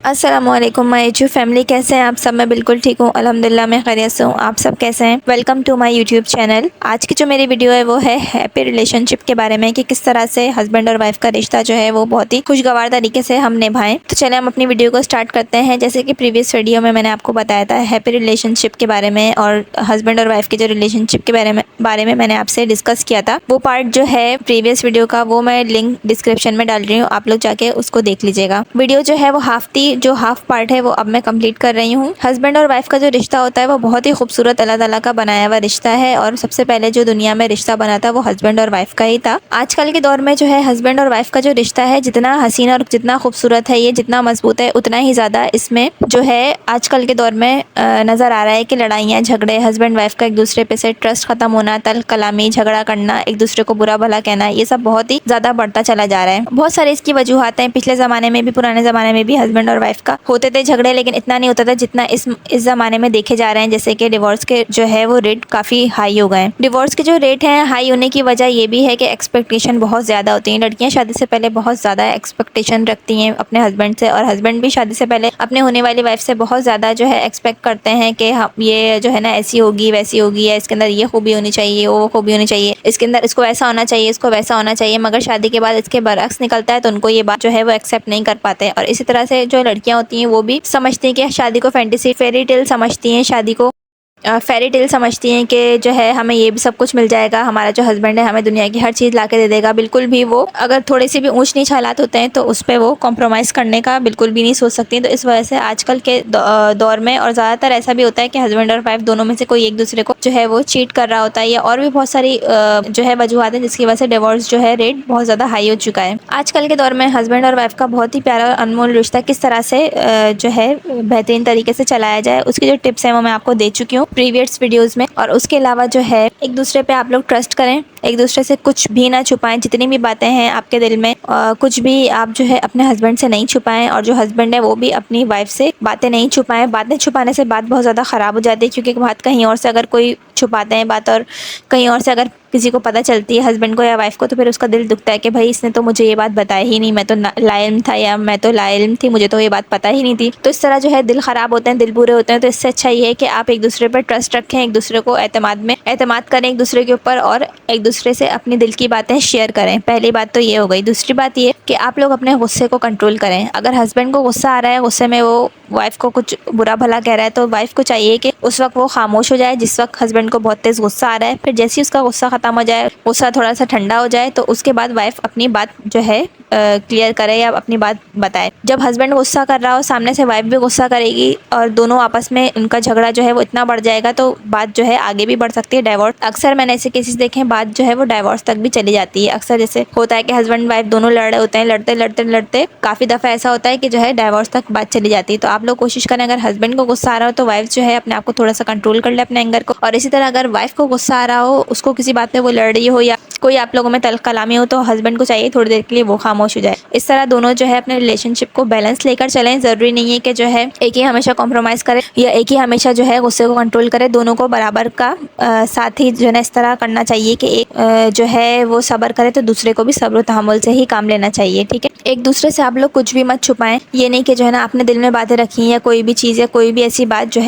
अस्सलामुअलैकुम my YouTube family, कैसे हैं आप सब। मैं बिल्कुल ठीक हूँ, अल्हम्दुलिल्लाह मैं खैरियत से हूँ। आप सब कैसे हैं? Welcome to my YouTube channel. आज की जो मेरी वीडियो है वो है हैप्पी रिलेशनशिप के बारे में कि किस तरह से हस्बैंड और वाइफ का रिश्ता जो है वो बहुत ही खुशगवार तरीके से हम निभाएं। तो चले हम अपनी वीडियो को स्टार्ट करते हैं। जैसे कि प्रीवियस वीडियो में मैंने आपको बताया था हैप्पी रिलेशनशिप के बारे में और हस्बैंड और वाइफ के जो रिलेशनशिप के बारे में मैंने आपसे डिस्कस किया था। वो पार्ट जो है प्रीवियस वीडियो का वो मैं लिंक डिस्क्रिप्शन में डाल रही हूँ, आप लोग जाके उसको देख लीजिएगा। वीडियो जो है वो हाफ पार्ट है वो अब मैं कंप्लीट कर रही हूँ। हस्बैंड और वाइफ का जो रिश्ता होता है वो बहुत ही खूबसूरत अल्लाह ताला का बनाया हुआ रिश्ता है और सबसे पहले जो दुनिया में रिश्ता बना था वो हस्बैंड और वाइफ का ही था। आजकल के दौर में जो है हस्बैंड और वाइफ का जो रिश्ता है जितना हसीन और जितना खूबसूरत है, ये जितना मजबूत है, उतना ही ज़्यादा इसमें जो है आजकल के दौर में नज़र आ रहा है कि लड़ाइयाँ झगड़े, हस्बैंड वाइफ का एक दूसरे पे से ट्रस्ट खत्म होना, तल कलामी, झगड़ा करना, एक दूसरे को बुरा भला कहना, ये सब बहुत ही ज़्यादा बढ़ता चला जा रहा है। बहुत सारी इसकी वजूहत हैं। पिछले ज़माने में भी, पुराने ज़माने में भी हस्बैंड और वाइफ का होते थे झगड़े, लेकिन इतना नहीं होता था जितना इस ज़माने में देखे जा रहे हैं। जैसे कि डिवोर्स के जो है वो रेट काफ़ी हाई हो गए हैं। डिवोर्स के जो रेट हैं हाई होने की वजह ये भी है कि एक्सपेक्टेशन बहुत ज़्यादा होती है। लड़कियां शादी से पहले बहुत ज़्यादा एक्सपेक्टेशन रखती हैं अपने हस्बैंड से, और हस्बैंड भी शादी से पहले अपने होने वाली वाइफ से बहुत ज़्यादा जो है एक्सपेक्ट करते हैं कि हम ये जो है ना ऐसी होगी वैसी होगी, या इसके अंदर ये खूबी होनी चाहिए, वो खूबी होनी चाहिए, इसके अंदर इसको ऐसा होना चाहिए, इसको वैसा होना चाहिए। मगर शादी के बाद इसके बरअक्स निकलता है तो उनको ये बात जो है वो एक्सेप्ट नहीं कर पाते। और इसी तरह से जो लड़कियां होती हैं वो भी समझती हैं कि शादी को फैंटेसी फेरी टेल समझती हैं, शादी को फेरी टेल समझती हैं कि जो है हमें ये भी सब कुछ मिल जाएगा, हमारा जो हस्बैंड है हमें दुनिया की हर चीज़ ला के दे देगा। बिल्कुल भी वो अगर थोड़े से भी ऊंच नीच हालात होते हैं तो उस पर वो कॉम्प्रोमाइज़ करने का बिल्कुल भी नहीं सोच सकती। तो इस वजह से आजकल के दौर में और ज़्यादातर ऐसा भी होता है कि हस्बैंड और वाइफ दोनों में से कोई एक दूसरे को जो है वो चीट कर रहा होता है, या और भी बहुत सारी जो है वजूहत है जिसकी वजह से डिवोर्स जो है रेट बहुत ज़्यादा हाई हो चुका है। आजकल के दौर में हस्बैंड और वाइफ का बहुत ही प्यारा और अनमोल रिश्ता किस तरह से जो है बेहतरीन तरीके से चलाया जाए, उसकी जो टिप्स हैं वो मैं आपको दे चुकी हूँ प्रीवियस वीडियोज़ में। और उसके अलावा जो है एक दूसरे पे आप लोग ट्रस्ट करें, एक दूसरे से कुछ भी ना छुपाएं। जितनी भी बातें हैं आपके दिल में कुछ भी आप जो है अपने हस्बैंड से नहीं छुपाएं, और जो हस्बैंड है वो भी अपनी वाइफ से बातें नहीं छुपाएं। बातें छुपाने से बात बहुत ज़्यादा ख़राब हो जाती है, क्योंकि बात कहीं और से अगर कोई छुपाते हैं बात, और कहीं और से अगर किसी को पता चलती है हस्बैंड को या वाइफ को, तो फिर उसका दिल दुखता है कि भाई इसने तो मुझे ये बात बताई ही नहीं, मैं तो लाइल्म था या मैं तो लाइल्म थी, मुझे तो ये बात पता ही नहीं थी। तो इस तरह जो है दिल ख़राब होते हैं, दिल बुरे होते हैं। तो इससे अच्छा ये है कि आप एक दूसरे पर ट्रस्ट रखें, एक दूसरे को एतमाद करें एक दूसरे के ऊपर, और एक दूसरे से अपनी दिल की बातें शेयर करें। पहली बात तो ये हो गई। दूसरी बात ये कि आप लोग अपने गुस्से को कंट्रोल करें। अगर हस्बैंड को गुस्सा आ रहा है, गुस्से में वो वाइफ को कुछ बुरा भला कह रहा है, तो वाइफ को चाहिए कि उस वक्त वो खामोश हो जाए जिस वक्त हस्बैंड को बहुत तेज़ गुस्सा आ रहा है। फिर जैसे ही उसका गुस्सा ख़त्म हो जाए, गुस्सा थोड़ा सा ठंडा हो जाए, तो उसके बाद वाइफ अपनी बात जो है क्लियर करे या अपनी बात बताए। जब हस्बैंड गुस्सा कर रहा हो, सामने से वाइफ भी गुस्सा करेगी और दोनों आपस में उनका झगड़ा जो है वो इतना बढ़ जाएगा तो बात जो है आगे भी बढ़ सकती है। डाइवोर्स, अक्सर मैंने ऐसे केसेस देखे हैं, बात जो है वो डाइवोर्स तक भी चली जाती है। अक्सर जैसे होता है कि हस्बैंड वाइफ दोनों लड़ रहे होते हैं, लड़ते लड़ते लड़ते काफ़ी दफ़ा ऐसा होता है कि जो है डाइवोर्स तक बात चली जाती है। तो आप लोग कोशिश करें, अगर हस्बैंड को गुस्सा आ रहा हो तो वाइफ जो है अपने आप को थोड़ा सा कंट्रोल कर ले, अपने एंगर को। और इसी तरह अगर वाइफ को गुस्सा आ रहा हो, उसको किसी बात पे वो लड़ रही हो या कोई आप लोगों में तल्ख कलामी हो, तो हस्बैंड को चाहिए थोड़ी देर के लिए वो खामोश हो जाए। इस तरह दोनों जो है अपने रिलेशनशिप को बैलेंस लेकर चलें। ज़रूरी नहीं है कि जो है एक ही हमेशा कॉम्प्रोमाइज़ करे या एक ही हमेशा जो है गुस्से को कंट्रोल करे। दोनों को बराबर का साथ ही जो है ना इस तरह करना चाहिए कि एक जो है वो सब्र करे तो दूसरे को भी सब्र तहम्मुल से ही काम लेना चाहिए। ठीक है, एक दूसरे से आप लोग कुछ भी मत छुपाएं। ये नहीं कि जो है ना अपने दिल में बातें रखी या कोई भी चीज़ या कोई भी ऐसी बात जो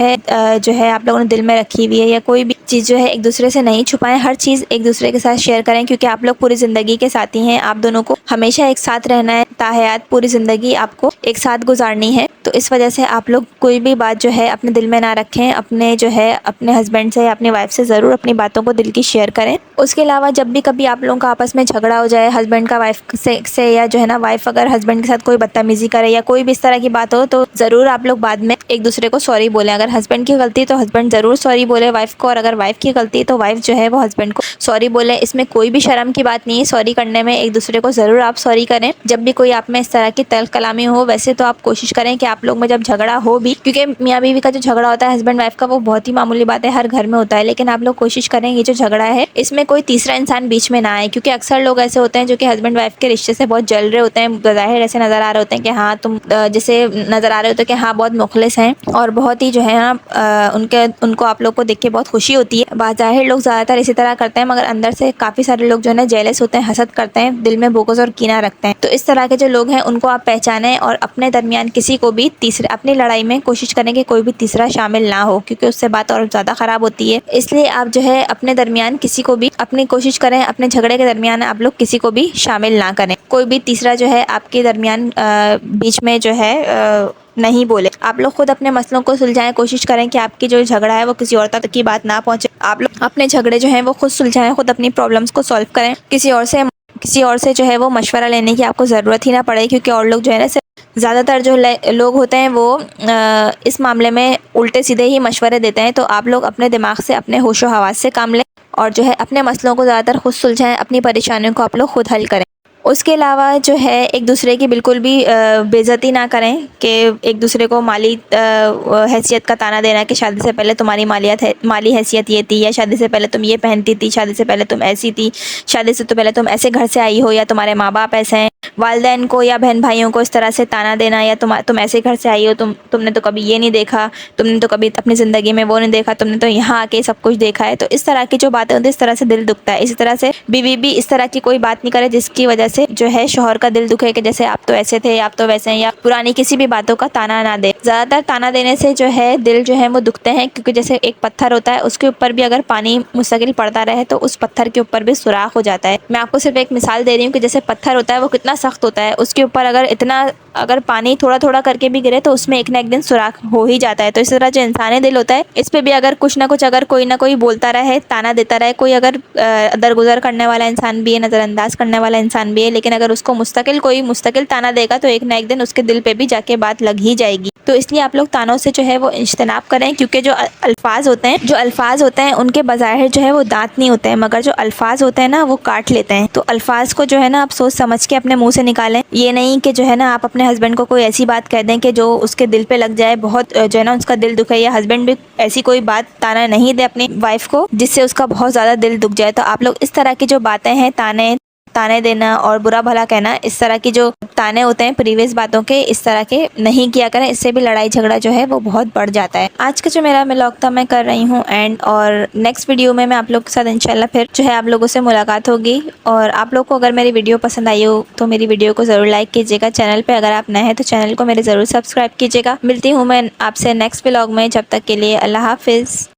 है आप लोगों ने दिल में रखी हुई है, या कोई भी चीज़ जो है एक दूसरे से नहीं छुपाएं। हर चीज़ एक दूसरे के साथ शेयर करें, क्योंकि आप लोग पूरी ज़िंदगी के साथी हैं। आप दोनों को हमेशा एक साथ रहना है, ताहयात पूरी ज़िंदगी आपको एक साथ गुजारनी है। तो इस वजह से आप लोग कोई भी बात जो है अपने दिल में ना रखें। अपने जो है अपने हस्बैंड से या अपनी वाइफ से ज़रूर अपनी बातों को दिल की शेयर करें। उसके अलावा जब भी कभी आप लोगों का आपस में झगड़ा हो जाए हस्बैंड का वाइफ से या जो है ना वाइफ अगर हस्बैंड के साथ कोई बदतमीज़ी करे या कोई भी इस तरह की बात हो, तो ज़रूर आप लोग बाद में एक दूसरे को सॉरी बोलें। अगर हस्बैंड की गलती तो हस्बैंड ज़रूर सॉरी बोले वाइफ को, और अगर वाइफ की गलती तो वाइफ जो है वो हस्बैंड को सॉरी बोले। इसमें कोई भी शर्म की बात नहीं है, सॉरी करने में एक दूसरे को ज़रूर आप सॉरी करें। जब भी कोई आप में इस तरह की तल्ख कलामी हो, वैसे तो आप कोशिश करें कि आप लोग में जब झगड़ा हो भी, क्योंकि मियाँ बीवी का जो झगड़ा होता है हस्बैंड वाइफ का वो बहुत ही मामूली बात है, हर घर में होता है, लेकिन आप लोग कोशिश करें ये जो झगड़ा है इसमें कोई तीसरा इंसान बीच में ना आए। क्योंकि अक्सर लोग ऐसे होते हैं जो कि हस्बैंड वाइफ के रिश्ते से बहुत जल रहे होते हैं, बज़ाहिर ऐसे नज़र आ रहे होते हैं कि हाँ तुम जैसे नज़र आ रहे होते हैं कि हाँ बहुत मुखलिस हैं और बहुत ही जो है ना उनको आप लोग को देख के बहुत खुशी होती है। बाज़ाहिर लोग ज़्यादातर इसी तरह करते हैं, मगर अंदर से काफ़ी सारे लोग जो है ना जेलस होते हैं, हसद करते हैं, दिल में बुग़्ज़ और कीना रखते हैं। तो इस तरह के जो लोग हैं उनको आप पहचानें और अपने दरमियान किसी को भी अपनी लड़ाई में कोशिश करें कि कोई भी तीसरा शामिल ना हो, क्योंकि उससे बात और ज़्यादा ख़राब होती है। इसलिए आप जो है अपने दरमियान किसी को भी अपनी कोशिश करें, अपने झगड़े के दरमियान आप लोग किसी को भी शामिल ना करें। कोई भी तीसरा जो है आपके दरमियान बीच में जो है नहीं बोले। आप लोग खुद अपने मसलों को सुलझाएं, कोशिश करें कि आपकी जो झगड़ा है वो किसी और तक की बात ना पहुंचे। आप लोग अपने झगड़े जो हैं वो खुद सुलझाएं, खुद अपनी प्रॉब्लम्स को सॉल्व करें। किसी और से जो है वो मशवरा लेने की आपको ज़रूरत ही ना पड़े, क्योंकि और लोग जो है ना ज़्यादातर जो लोग होते हैं वो इस मामले में उल्टे सीधे ही मशवरे देते हैं। तो आप लोग अपने दिमाग से, अपने होशो हवास से काम लें और जो है अपने मसलों को ज़्यादातर खुद सुलझाएं, अपनी परेशानियों को आप लोग खुद हल करें। उसके अलावा जो है एक दूसरे की बिल्कुल भी बेइज्जती ना करें कि एक दूसरे को माली हैसियत का ताना देना कि शादी से पहले तुम्हारी माली हैसियत ये थी, या शादी से पहले तुम ये पहनती थी, शादी से पहले तुम ऐसी थी, शादी से तो पहले तुम ऐसे घर से आई हो, या तुम्हारे माँ बाप ऐसे हैं। वालिदैन को या बहन भाइयों को इस तरह से ताना देना, या तुम ऐसे घर से आई हो, तुमने तो कभी ये नहीं देखा, तुमने तो कभी अपनी ज़िंदगी में वो नहीं देखा, तुमने तो यहाँ आके सब कुछ देखा है। तो इस तरह की जो बातें होती है, इस तरह से दिल दुखता है। इसी तरह से बीवी भी इस तरह की कोई बात नहीं करे जिसकी वजह से जो है शौहर का दिल दुखे कि जैसे आप तो ऐसे थे, आप तो वैसे हैं, या पुरानी किसी भी बातों का ताना ना दे। ज़्यादातर ताना देने से जो है दिल जो है वो दुखते हैं, क्योंकि जैसे एक पत्थर होता है, उसके ऊपर भी अगर पानी मुस्तकिल पड़ता रहे तो उस पत्थर के ऊपर भी सुराख हो जाता है। मैं आपको सिर्फ एक मिसाल दे रही हूँ कि जैसे पत्थर होता है वो कितना सख्त होता है, उसके ऊपर अगर पानी थोड़ा थोड़ा करके भी गिरे तो उसमें एक ना एक दिन सुराख हो ही जाता है। तो इस तरह जो इंसानी दिल होता है, इस पे भी अगर कुछ ना कुछ अगर कोई ना कोई बोलता रहे, ताना देता रहे, कोई अगर दरगुजर करने वाला इंसान भी है, नज़रअंदाज करने वाला इंसान भी है, लेकिन अगर उसको कोई मुस्तकिल ताना देगा तो एक ना एक दिन उसके दिल पे भी जाके बात लग ही जाएगी। तो इसलिए आप लोग तानों से जो है वो इज्तनाब करें, क्योंकि जो अल्फाज होते हैं उनके बज़ाहिर जो है वो दांत नहीं होते हैं, मगर जो अल्फाज होते हैं ना वो काट लेते हैं। तो अल्फाज को जो है ना आप सोच समझ के अपने मुंह से निकालें। ये नहीं कि जो है ना आप अपने हस्बैंड को कोई ऐसी बात कह दें कि जो उसके दिल पे लग जाए, बहुत जो है ना उसका दिल दुखे, या हस्बैंड भी ऐसी कोई बात ताना नहीं दे अपनी वाइफ को जिससे उसका बहुत ज़्यादा दिल दुख जाए। तो आप लोग इस तरह की जो बातें हैं, ताने देना और बुरा भला कहना, इस तरह की जो ताने होते हैं प्रीवियस बातों के, इस तरह के नहीं किया करें। इससे भी लड़ाई झगड़ा जो है वो बहुत बढ़ जाता है। आज का जो मेरा व्लॉग था मैं कर रही हूँ एंड, और नेक्स्ट वीडियो में मैं आप लोग के साथ इंशाल्लाह फिर जो है आप लोगों से मुलाकात होगी। और आप लोग को अगर मेरी वीडियो पसंद आई हो तो मेरी वीडियो को ज़रूर लाइक कीजिएगा। चैनल पर अगर आप नए हैं तो चैनल को मेरे ज़रूर सब्सक्राइब कीजिएगा। मिलती हूँ मैं आपसे नेक्स्ट व्लॉग में, जब तक के लिए अल्लाह हाफिज़।